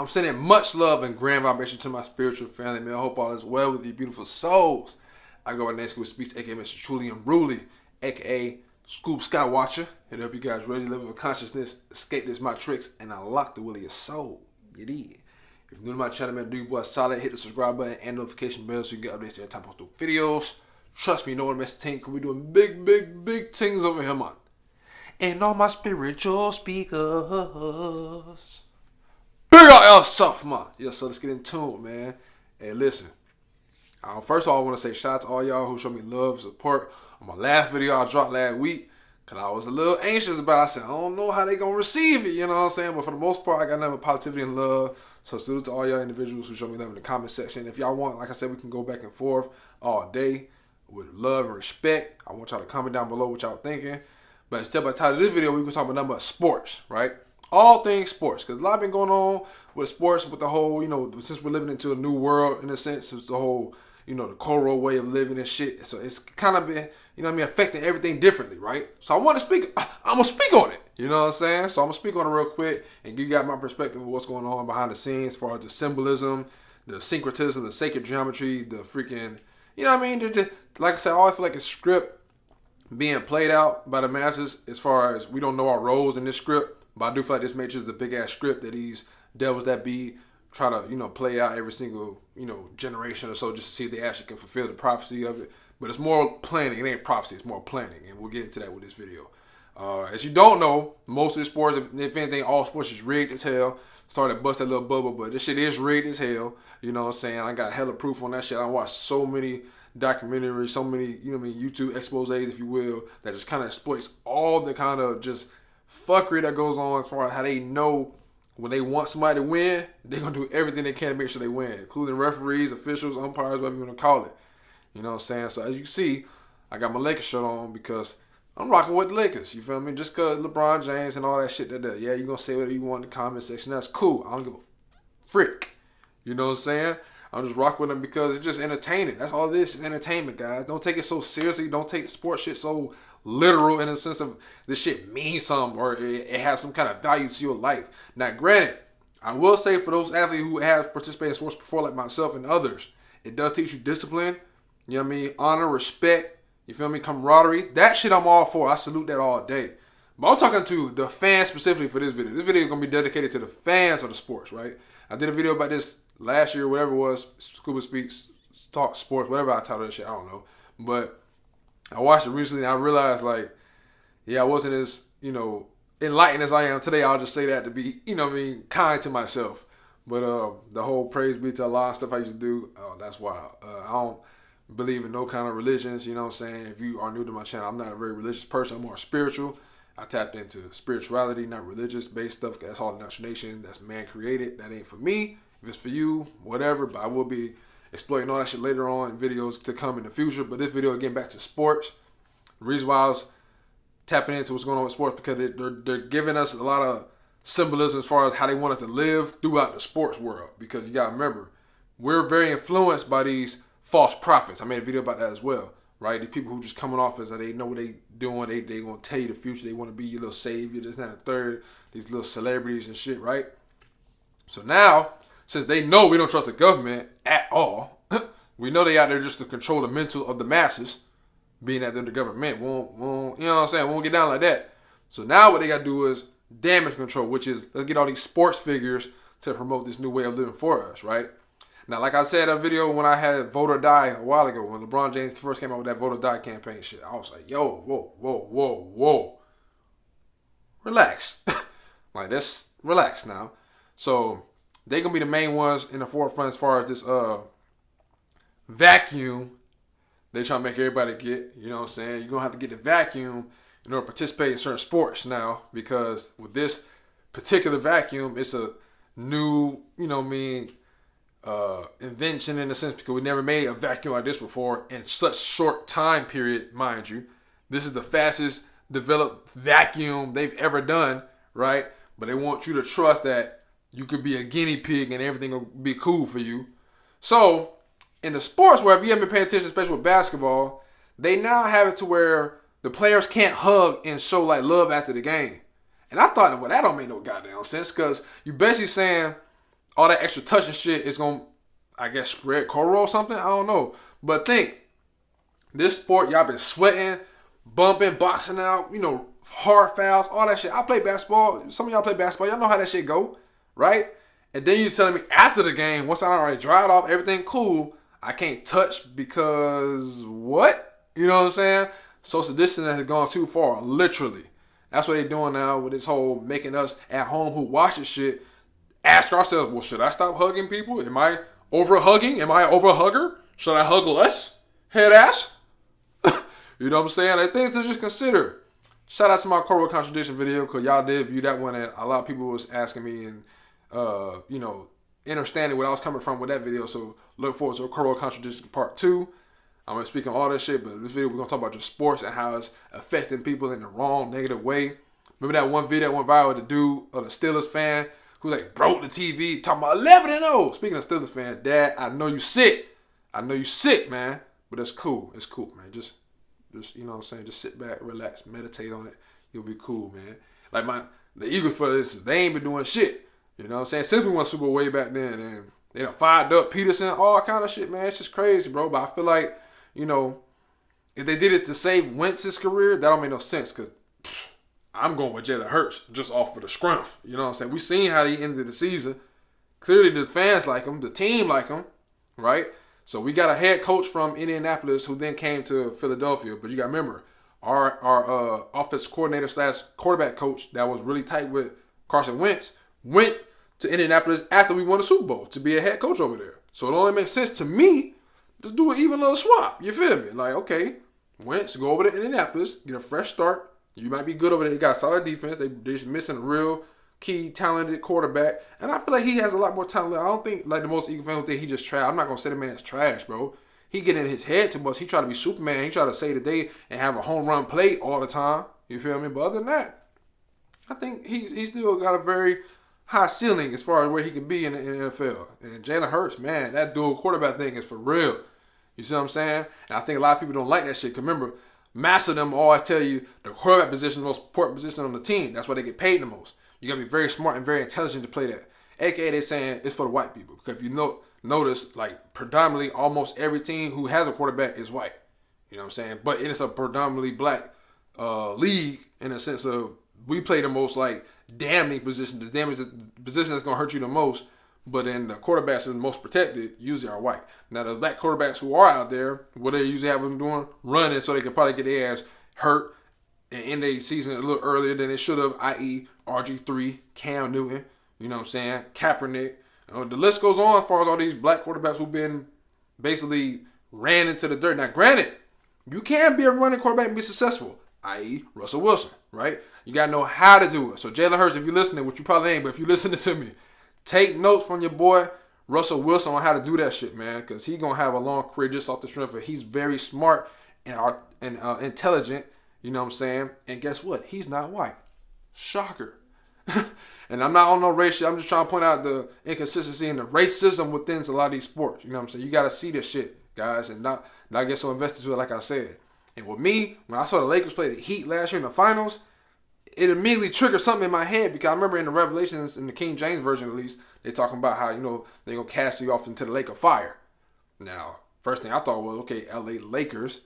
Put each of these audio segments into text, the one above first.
I'm sending much love and grand vibration to my spiritual family, man. I hope all is well with you beautiful souls. I go by the name Scuba Speaks, aka Mr. Truly and Ruly, aka Scuba Skywatcher. And I hope you guys ready to live with consciousness, escape this my tricks, and unlock the will of your soul. You did. If you're new to my channel, man, do your boy solid. Hit the subscribe button and notification bell so you get updates every time I post new videos. Trust me, you know what I'm team, because we're doing big things over here, man. And all my spiritual speakers. Big out yourself, man. Yeah, so let's get in tune, man. Hey, listen. First of all, I want to say shout out to all y'all who showed me love and support on my last video I dropped last week. Because I was a little anxious about it. I said, I don't know how they going to receive it, you know what I'm saying? But for the most part, I got nothing but positivity and love. So salute to all y'all individuals who showed me love in the comment section. If y'all want, like I said, we can go back and forth all day with love and respect. I want y'all to comment down below what y'all thinking. But instead, by the title of this video, we can talk about nothing but sports, right? All things sports, because a lot been going on with sports, with the whole, since we're living into a new world, in a sense, it's the whole, the Coro way of living and shit. So it's kind of been, affecting everything differently, right? So I'm going to speak on it, you know what I'm saying? So I'm going to speak on it real quick and give you guys my perspective of what's going on behind the scenes as far as the symbolism, the syncretism, the sacred geometry, the freaking, like I said, I always feel like a script being played out by the masses as far as we don't know our roles in this script. But I do feel like this Matrix is a big ass script that these devils that be try to, play out every single, generation or so just to see if they actually can fulfill the prophecy of it. But it's more planning. It ain't prophecy. It's more planning. And we'll get into that with this video. As you don't know, most of the sports, if anything, all sports is rigged as hell. Sorry to bust that little bubble, but this shit is rigged as hell. You know what I'm saying? I got hella proof on that shit. I watched so many documentaries, so many, YouTube exposés, if you will, that just kind of exploits all the kind of just fuckery that goes on as far as how they know when they want somebody to win, they're going to do everything they can to make sure they win, including referees, officials, umpires, whatever you want to call it. You know what I'm saying? So as you can see, I got my Lakers shirt on because I'm rocking with the Lakers. You feel me? Just because LeBron James and all that shit that yeah, you're going to say whatever you want in the comment section. That's cool. I don't give a frick. You know what I'm saying? I'm just rocking with them because it's just entertaining. That's all this is, entertainment, guys. Don't take it so seriously. Don't take sports shit so literal in the sense of this shit means something or it has some kind of value to your life. Now, granted, I will say for those athletes who have participated in sports before, like myself and others, it does teach you discipline, you know what I mean? Honor, respect, you feel me? Camaraderie. That shit I'm all for. I salute that all day. But I'm talking to the fans specifically for this video. This video is going to be dedicated to the fans of the sports, right? I did a video about this last year, whatever it was, Scuba Speaks, Talk Sports, whatever I titled that shit, I don't know. But I watched it recently and I realized, like, yeah, I wasn't as, enlightened as I am today. I'll just say that to be, kind to myself. But the whole praise be to Allah and stuff I used to do, that's wild. I don't believe in no kind of religions, you know what I'm saying? If you are new to my channel, I'm not a very religious person. I'm more spiritual. I tapped into spirituality, not religious-based stuff. That's all indoctrination. That's man-created. That ain't for me. If it's for you, whatever. But I will be exploiting all that shit later on in videos to come in the future. But this video, again, back to sports. The reason why I was tapping into what's going on with sports because they're giving us a lot of symbolism as far as how they want us to live throughout the sports world. Because you got to remember, we're very influenced by these false prophets. I made a video about that as well, right? These people who just coming off as that they know what they doing. They going to tell you the future. They want to be your little savior. This, that, and the third. These little celebrities and shit, right? So now, since they know we don't trust the government at all, we know they out there just to control the mental of the masses, being that they're the government. Won't, you know what I'm saying? Won't get down like that. So now what they got to do is damage control, which is let's get all these sports figures to promote this new way of living for us, right? Now, like I said in a video when I had Vote or Die a while ago, when LeBron James first came out with that Vote or Die campaign shit, I was like, yo, whoa. Relax. Like, let's relax now. So they going to be the main ones in the forefront as far as this vacuum they trying to make everybody get, you know what I'm saying? You're going to have to get the vacuum in order to participate in certain sports now because with this particular vacuum, it's a new, invention in a sense because we never made a vacuum like this before in such short time period, mind you. This is the fastest developed vacuum they've ever done, right? But they want you to trust that you could be a guinea pig and everything will be cool for you. So in the sports where if you haven't been paying attention, especially with basketball, they now have it to where the players can't hug and show like love after the game. And I thought, well, that don't make no goddamn sense because you basically saying all that extra touching shit is gonna, I guess, spread cortisol or something. I don't know. But think, this sport, y'all been sweating, bumping, boxing out, hard fouls, all that shit. I play basketball. Some of y'all play basketball. Y'all know how that shit go, right? And then you telling me after the game, once I already dried off, everything cool, I can't touch because what? You know what I'm saying? Social distancing has gone too far, literally. That's what they're doing now with this whole making us at home who watch this shit ask ourselves, well, should I stop hugging people? Am I over hugging? Am I over a hugger? Should I hug less? Head ass? You know what I'm saying? Like, things to just consider. Shout out to my corporate contradiction video, because y'all did view that one, and a lot of people was asking me and, understanding where I was coming from with that video. So look forward to a corporate contradiction part 2. I'm going to speak on all this shit, but this video we're going to talk about just sports and how it's affecting people in the wrong, negative way. Remember that one video that went viral with the dude, the Steelers fan, who like broke the TV, talking about 11-0. Speaking of Steelers fan, Dad, I know you sick. I know you sick, man. But it's cool. It's cool, man. Just you know what I'm saying? Just sit back, relax, meditate on it. You'll be cool, man. Like the Eagles, for this, they ain't been doing shit. You know what I'm saying? Since we won Super Bowl way back then, and they done fired up Peterson, all kind of shit, man. It's just crazy, bro. But I feel like, if they did it to save Wentz's career, that don't make no sense, because I'm going with Jalen Hurts just off of the scrumph. You know what I'm saying? We seen how he ended the season. Clearly the fans like him. The team like him, right? So we got a head coach from Indianapolis who then came to Philadelphia. But you got to remember, our offense coordinator / quarterback coach that was really tight with Carson Wentz went to Indianapolis after we won the Super Bowl to be a head coach over there. So it only makes sense to me to do an even little swap. You feel me? Like, okay, Wentz, go over to Indianapolis, get a fresh start. You might be good over there. They got solid defense. They're just missing a real key, talented quarterback. And I feel like he has a lot more talent. I don't think, like the most Eagle fans think he just trash. I'm not going to say the man's trash, bro. He get in his head too much. He try to be Superman. He try to save the day and have a home run play all the time. You feel me? But other than that, I think he still got a very high ceiling as far as where he can be in the NFL. And Jalen Hurts, man, that dual quarterback thing is for real. You see what I'm saying? And I think a lot of people don't like that shit. Because remember, mass of them always tell you the quarterback position is the most important position on the team. That's why they get paid the most. You got to be very smart and very intelligent to play that. AKA they're saying it's for the white people. Because if you notice, like, predominantly almost every team who has a quarterback is white. You know what I'm saying? But it is a predominantly black league in a sense of we play the most, like, damning position. The position that's going to hurt you the most. But then the quarterbacks that are the most protected usually are white. Now, the black quarterbacks who are out there, what they usually have them doing? Running so they can probably get their ass hurt and end their season a little earlier than they should have, i.e. RG3, Cam Newton, you know what I'm saying, Kaepernick. The list goes on as far as all these black quarterbacks who've been basically ran into the dirt. Now, granted, you can be a running quarterback and be successful, i.e. Russell Wilson, right? You got to know how to do it. So, Jalen Hurts, if you're listening, which you probably ain't, but if you're listening to me, take notes from your boy Russell Wilson on how to do that shit, man, because he's going to have a long career just off the strength of he's very smart and intelligent, you know what I'm saying? And guess what? He's not white. Shocker. And I'm not on no race shit. I'm just trying to point out the inconsistency and the racism within a lot of these sports. You know what I'm saying? You got to see this shit, guys, and not get so invested to it like I said. And with me, when I saw the Lakers play the Heat last year in the finals, it immediately triggered something in my head because I remember in the Revelations, in the King James Version at least, they talking about how, they're going to cast you off into the lake of fire. Now, first thing I thought was, okay, LA Lakers,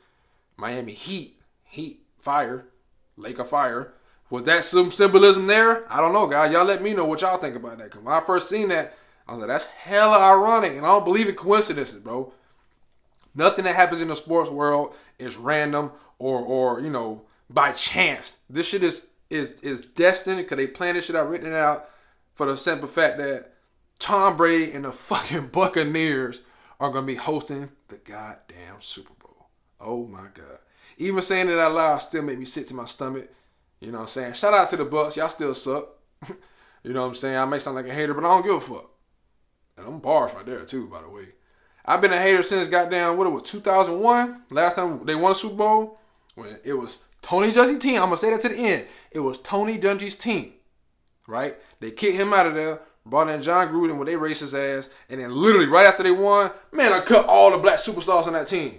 Miami Heat, fire, lake of fire. Was that some symbolism there? I don't know, guys. Y'all let me know what y'all think about that. Because when I first seen that, I was like, that's hella ironic. And I don't believe in coincidences, bro. Nothing that happens in the sports world is random or by chance. This shit is destined because they planned this shit out, written it out for the simple fact that Tom Brady and the fucking Buccaneers are going to be hosting the goddamn Super Bowl. Oh, my God. Even saying it out loud still make me sick to my stomach. You know what I'm saying? Shout out to the Bucs. Y'all still suck. You know what I'm saying? I may sound like a hater, but I don't give a fuck. And I'm bars right there, too, by the way. I've been a hater since goddamn, 2001? Last time they won a Super Bowl? When it was Tony Dungy's team. I'm going to say that to the end. It was Tony Dungy's team. Right? They kicked him out of there. Brought in John Gruden with they racist ass. And then literally right after they won, man, I cut all the black superstars on that team.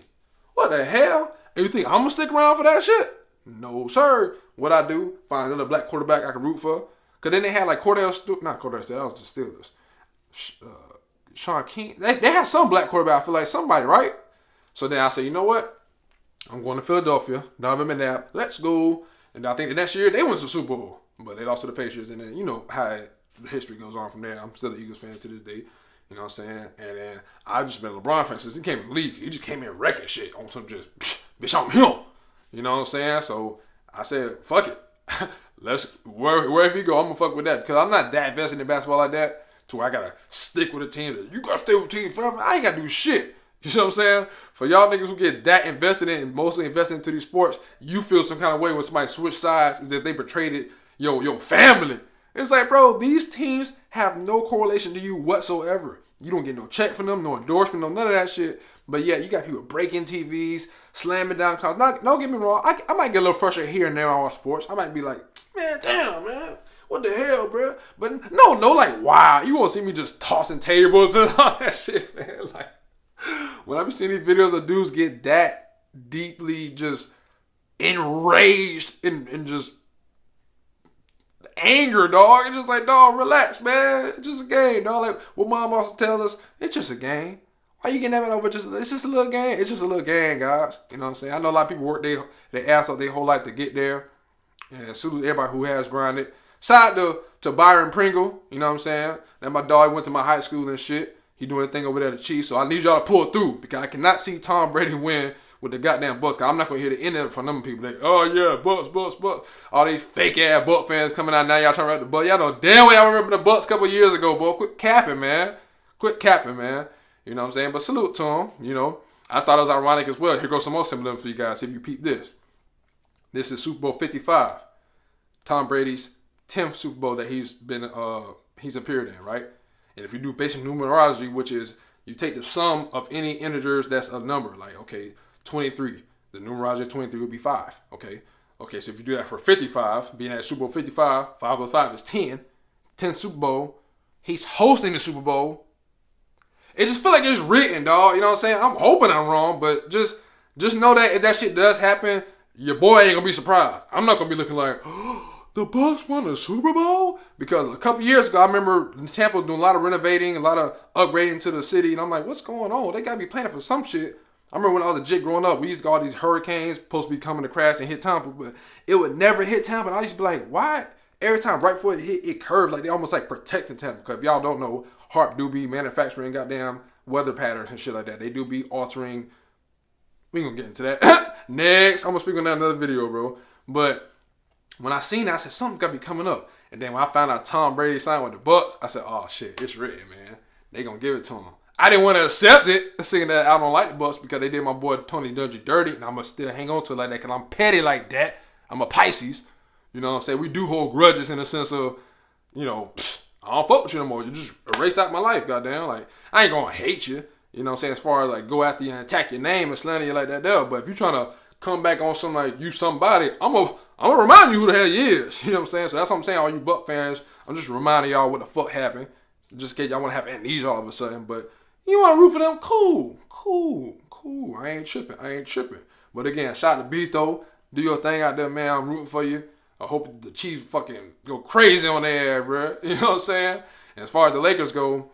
What the hell? And you think I'm going to stick around for that shit? No, sir. What I do, find another black quarterback I can root for. Because then they had like not Cordell Stewart, that was the Steelers. Sean King. They had some black quarterback. I feel like somebody, right? So then I said, you know what? I'm going to Philadelphia. Donovan McNabb. Let's go. And I think the next year they went to the Super Bowl, but they lost to the Patriots. And then you know how the history goes on from there. I'm still an Eagles fan to this day. You know what I'm saying? And then I've just been a LeBron fan since he came in the league. He just came in wrecking shit on some just, bitch, I'm him. You know what I'm saying? So I said, fuck it. Wherever you go, I'm going to fuck with that. Because I'm not that invested in basketball like that to where I got to stick with a team. You got to stay with a team forever. I ain't got to do shit. You know what I'm saying? For y'all niggas who get that invested in and mostly invested into these sports, you feel some kind of way when somebody switch sides is that they betrayed it, your family. It's like, bro, these teams have no correlation to you whatsoever. You don't get no check from them, no endorsement, no none of that shit. But yeah, you got people breaking TVs, slamming down cars. Don't get me wrong. I might get a little frustrated here and there on sports. I might be like, man, damn, man. What the hell, bro? But no, like, wow. You won't see me just tossing tables and all that shit, man. Like, when I be seeing these videos of dudes get that deeply just enraged and just anger, dog. It's just like, dog, relax, man. It's just a game, dog. Like what mom also tells us, it's just a game. Why you getting that over? It's just a little game. It's just a little game, guys. You know what I'm saying? I know a lot of people work their ass off their whole life to get there. And salute everybody who has grinded. Shout out to Byron Pringle. You know what I'm saying? And my dog went to my high school and shit. He doing a thing over there at the Chiefs. So I need y'all to pull through because I cannot see Tom Brady win with the goddamn Bucks. I'm not going to hear the end of it from them people. They, oh, yeah, Bucks. All these fake-ass Buck fans coming out now. Y'all trying to rap the Bucks. Y'all know damn well y'all remember the Bucks a couple years ago, boy. Quit capping, man. You know what I'm saying? But salute to him. You know, I thought it was ironic as well. Here goes some more similar for you guys. See if you peep this. This is Super Bowl 55. Tom Brady's 10th Super Bowl that he's appeared in, right? And if you do basic numerology, which is you take the sum of any integers that's a number, like, okay, 23. The numerology of 23 would be 5, okay? Okay, so if you do that for 55, being at Super Bowl 55, 5 plus 5 is 10. 10 Super Bowl. He's hosting the Super Bowl. It just feel like it's written, dog. You know what I'm saying? I'm hoping I'm wrong, but just know that if that shit does happen, your boy ain't gonna be surprised. I'm not gonna be looking like, oh, the Bucks won the Super Bowl? Because a couple years ago, I remember Tampa doing a lot of renovating, a lot of upgrading to the city, and I'm like, what's going on? They gotta be planning for some shit. I remember when I was a jit growing up, we used to get all these hurricanes supposed to be coming to crash and hit Tampa, but it would never hit Tampa. And I used to be like, why? Every time right before it hit, it curved. Like they almost like protecting Tampa. Because if y'all don't know, HARP do be manufacturing goddamn weather patterns and shit like that. They do be altering. We ain't gonna get into that. Next. I'm gonna speak on that in another video, bro. But when I seen that, I said, something gotta be coming up. And then when I found out Tom Brady signed with the Bucks, I said, oh shit, it's written, man. They gonna give it to him. I didn't want to accept it, saying that I don't like the Bucks because they did my boy Tony Dungy dirty, and I'm going to still hang on to it like that because I'm petty like that. I'm a Pisces. You know what I'm saying? We do hold grudges in the sense of, you know, I don't fuck with you no more. You just erased out my life, goddamn. Like, I ain't going to hate you. You know what I'm saying? As far as, like, go after you and attack your name and slander you like that there. But if you're trying to come back on something like you somebody, I'm going to remind you who the hell you is. You know what I'm saying? So that's what I'm saying, all you Buck fans. I'm just reminding y'all what the fuck happened. Just in case y'all want to have amnesia all of a sudden. But you want to root for them? Cool. I ain't tripping. But again, shout out to Beto. Do your thing out there, man. I'm rooting for you. I hope the Chiefs fucking go crazy on their ass, bro. You know what I'm saying? And as far as the Lakers go,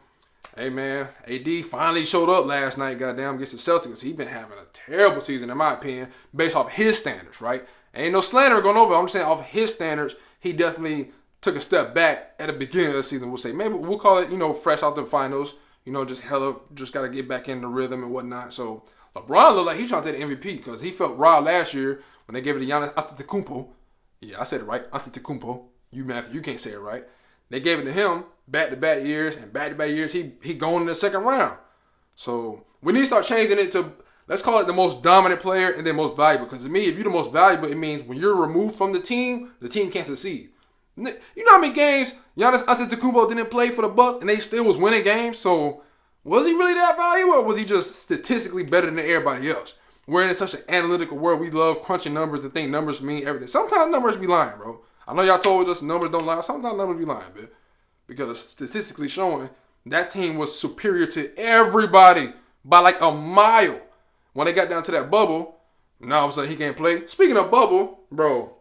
hey, man, AD finally showed up last night, goddamn, against the Celtics. He been having a terrible season, in my opinion, based off his standards, right? Ain't no slander going over. I'm just saying off his standards, he definitely took a step back at the beginning of the season. We'll say, maybe we'll call it, fresh out the finals. Just got to get back in the rhythm and whatnot. So LeBron looked like he's trying to take the MVP because he felt raw last year when they gave it to Giannis Antetokounmpo. Yeah, I said it right, Antetokounmpo. You can't say it right. They gave it to him back-to-back years, and back-to-back years he going in the second round. So we need to start changing it to, let's call it the most dominant player and then most valuable. Because to me, if you're the most valuable, it means when you're removed from the team can't succeed. You know how many games Giannis Antetokounmpo didn't play for the Bucks and they still was winning games? So was he really that valuable, or was he just statistically better than everybody else? We're in such an analytical world. We love crunching numbers and think numbers mean everything. Sometimes numbers be lying, bro. I know y'all told us numbers don't lie. Sometimes numbers be lying, man. Because statistically showing that team was superior to everybody by like a mile. When they got down to that bubble, now all of a sudden he can't play. Speaking of bubble, bro,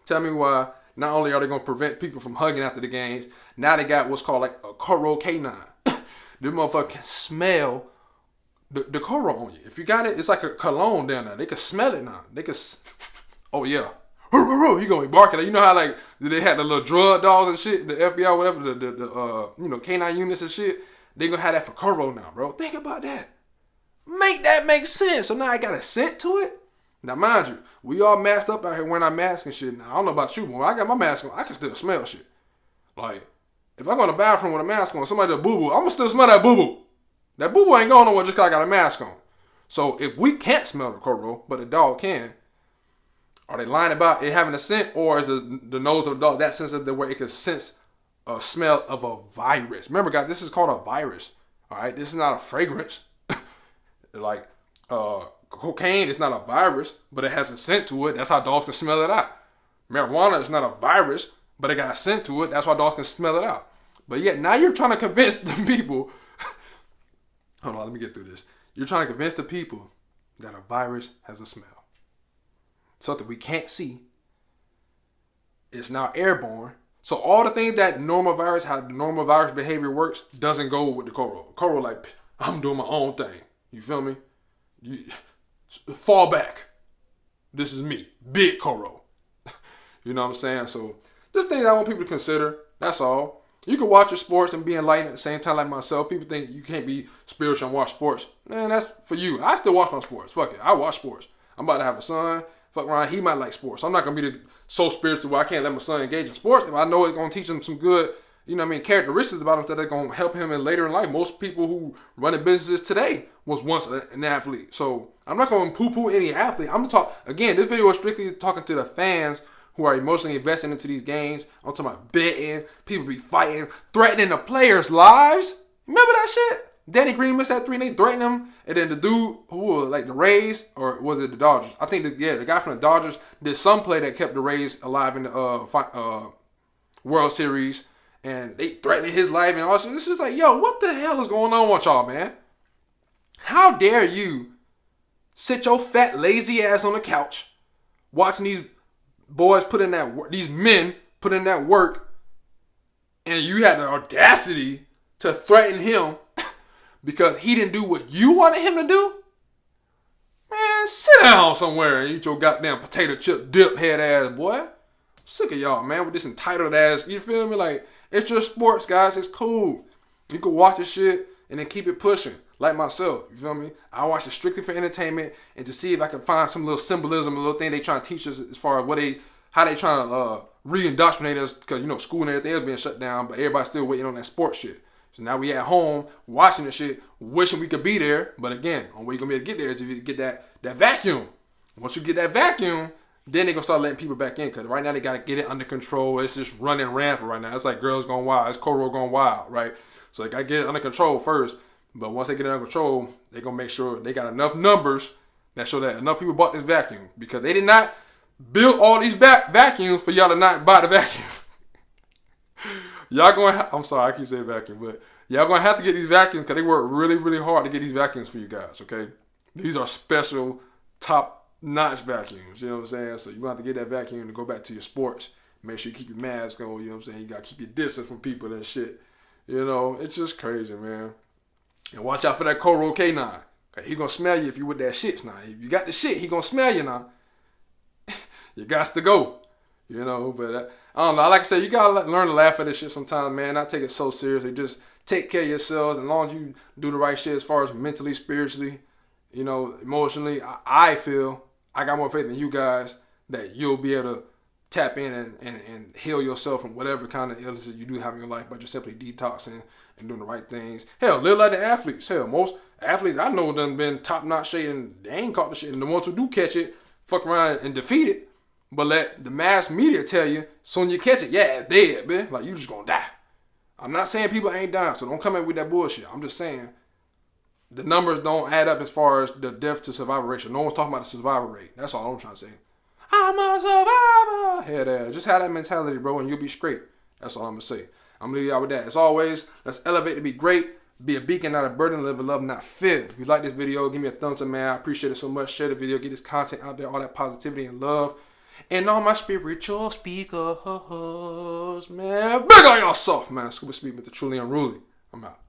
tell me why. Not only are they going to prevent people from hugging after the games, now they got what's called like a Koro K9. Them motherfuckers can smell the coral on you. If you got it, it's like a cologne down there. They can smell it now. They can, oh yeah. He gonna be barking. Like, you know how like they had the little drug dogs and shit, the FBI, whatever, the canine units and shit. They gonna have that for coral now, bro. Think about that. Make that make sense. So now I got a scent to it. Now, mind you, we all masked up out here wearing our masks and shit. Now, I don't know about you, but when I got my mask on, I can still smell shit. Like, if I go in the bathroom with a mask on, somebody does boo-boo, I'm going to still smell that boo-boo. That boo-boo ain't going nowhere just because I got a mask on. So, if we can't smell the coral, but the dog can, are they lying about it having a scent, or is the nose of the dog that sensitive that where it can sense a smell of a virus? Remember, guys, this is called a virus. All right? This is not a fragrance. Like, cocaine is not a virus, but it has a scent to it. That's how dogs can smell it out. Marijuana is not a virus, but it got a scent to it. That's why dogs can smell it out. But yet, now you're trying to convince the people. Hold on, let me get through this. You're trying to convince the people that a virus has a smell. Something we can't see. It's now airborne. So all the things that normal virus, how the normal virus behavior works, doesn't go with the coral. Coral like, I'm doing my own thing. You feel me? Fall back. This is me. Big coral. You know what I'm saying? So this thing that I want people to consider. That's all. You can watch your sports and be enlightened at the same time like myself. People think you can't be spiritual and watch sports. Man, that's for you. I still watch my sports. Fuck it. I watch sports. I'm about to have a son. Fuck around. He might like sports. I'm not going to be so spiritual where I can't let my son engage in sports. If I know it's going to teach him some good, you know what I mean, characteristics about him that are going to help him in later in life. Most people who run businesses today was once an athlete. So I'm not going to poo-poo any athlete. I'm talking, again, this video is strictly talking to the fans who are emotionally invested into these games. I'm talking about betting, people be fighting, threatening the players' lives. Remember that shit? Danny Green missed that 3 and they threatened him. And then the dude who was like the Rays, or was it the Dodgers? I think the guy from the Dodgers did some play that kept the Rays alive in the World Series. And they threatened his life and all this. It's just like, yo, what the hell is going on with y'all, man? How dare you sit your fat, lazy ass on the couch watching these boys put in that work, these men put in that work, and you had the audacity to threaten him because he didn't do what you wanted him to do? Man, sit down somewhere and eat your goddamn potato chip dip head ass, boy. I'm sick of y'all, man, with this entitled ass, you feel me? Like, it's just sports, guys. It's cool. You can watch the shit and then keep it pushing. Like myself, you feel me? I watch it strictly for entertainment and to see if I can find some little symbolism, a little thing they trying to teach us as far as how they trying to re-indoctrinate us, because, you know, school and everything is being shut down, but everybody's still waiting on that sports shit. So now we at home watching the shit, wishing we could be there. But again, only way you're going to be able to get there is if you get that vacuum. Once you get that vacuum, then they're going to start letting people back in, because right now they got to get it under control. It's just running rampant right now. It's like girls going wild. It's coral going wild, right? So they got to get it under control first. But once they get it under control, they're going to make sure they got enough numbers that show that enough people bought this vacuum, because they did not build all these vacuums for y'all to not buy the vacuum. Y'all going to I'm sorry, I keep saying vacuum, but y'all going to have to get these vacuums because they work really, really hard to get these vacuums for you guys, okay? These are special, top-notch vacuums, you know what I'm saying? So you're going to have to get that vacuum to go back to your sports. Make sure you keep your mask on, you know what I'm saying? You got to keep your distance from people and shit. You know, it's just crazy, man. And watch out for that coral canine. He going to smell you if you with that shit now. If you got the shit, he going to smell you now. You got to go. You know, but I don't know. Like I said, you got to learn to laugh at this shit sometimes, man. Not take it so seriously. Just take care of yourselves. As long as you do the right shit as far as mentally, spiritually, you know, emotionally, I feel I got more faith in you guys that you'll be able to tap in and heal yourself from whatever kind of illnesses you do have in your life by just simply detoxing and doing the right things. Hell, live like the athletes. Hell, most athletes I know done been top-notch shit and they ain't caught the shit. And the ones who do catch it, fuck around and defeat it. But let the mass media tell you, soon you catch it, yeah, it's dead, man. Like, you just gonna die. I'm not saying people ain't dying, so don't come in with that bullshit. I'm just saying the numbers don't add up as far as the death to survival ratio. No one's talking about the survival rate. That's all I'm trying to say. I'm a survivor. Hell yeah. Just have that mentality, bro, and you'll be straight. That's all I'm gonna say. I'm gonna leave y'all with that. As always, let's elevate to be great. Be a beacon, not a burden. Live a love, not fear. If you like this video, give me a thumbs up, man. I appreciate it so much. Share the video. Get this content out there. All that positivity and love. And all my spiritual speakers, man. Big on y'all soft, man. Scuba speak with the truly unruly. I'm out.